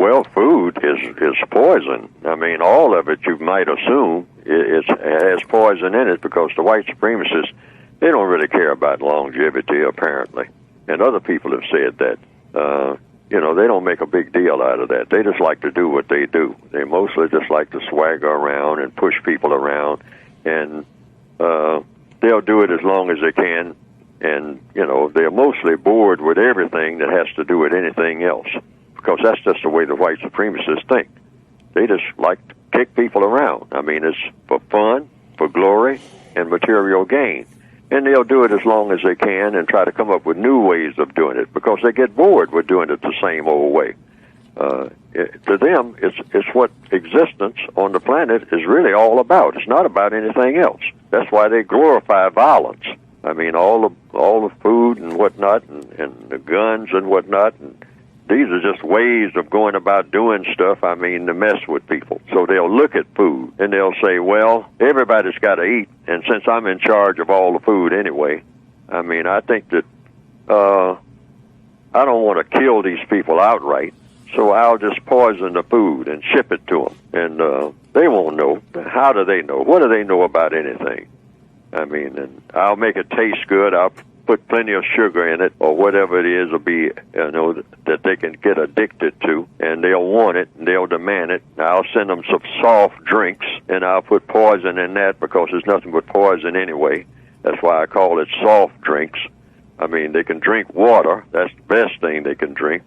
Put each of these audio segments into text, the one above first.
Well, food is poison. I mean, all of it, you might assume, it has poison in it, because the white supremacists, they don't really care about longevity, apparently. And other people have said that. They don't make a big deal out of that. They just like to do what they do. They mostly just like to swagger around and push people around, and they'll do it as long as they can. And, they're mostly bored with everything that has to do with anything else, because that's just the way the white supremacists think. They just like to kick people around. I mean, it's for fun, for glory, and material gain. And they'll do it as long as they can and try to come up with new ways of doing it, because they get bored with doing it the same old way. To them, it's what existence on the planet is really all about. It's not about anything else. That's why they glorify violence. I mean, all the food and whatnot, and the guns and whatnot, and these are just ways of going about doing stuff, I mean, to mess with people. So they'll look at food, and they'll say, well, everybody's got to eat, and since I'm in charge of all the food anyway, I mean, I think that I don't want to kill these people outright, so I'll just poison the food and ship it to them, and they won't know. How do they know? What do they know about anything? I mean, and I'll make it taste good. I'll put plenty of sugar in it, or whatever it is will be, that they can get addicted to, and they'll want it, and they'll demand it. I'll send them some soft drinks, and I'll put poison in that, because there's nothing but poison anyway. That's why I call it soft drinks. I mean, they can drink water. That's the best thing they can drink.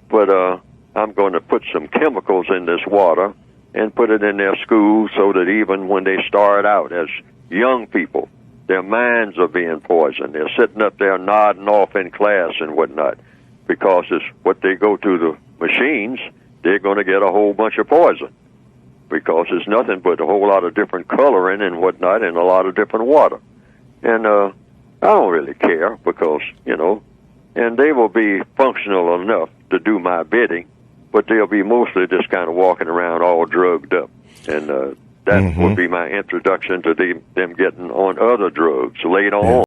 But I'm going to put some chemicals in this water and put it in their schools, so that even when they start out as young people, their minds are being poisoned. They're sitting up there nodding off in class and whatnot, because it's what they go to the machines, they're going to get a whole bunch of poison, because there's nothing but a whole lot of different coloring and whatnot, and a lot of different water. And I don't really care, because, and they will be functional enough to do my bidding, but they'll be mostly just kind of walking around all drugged up. And that would be my introduction to them getting on other drugs later on.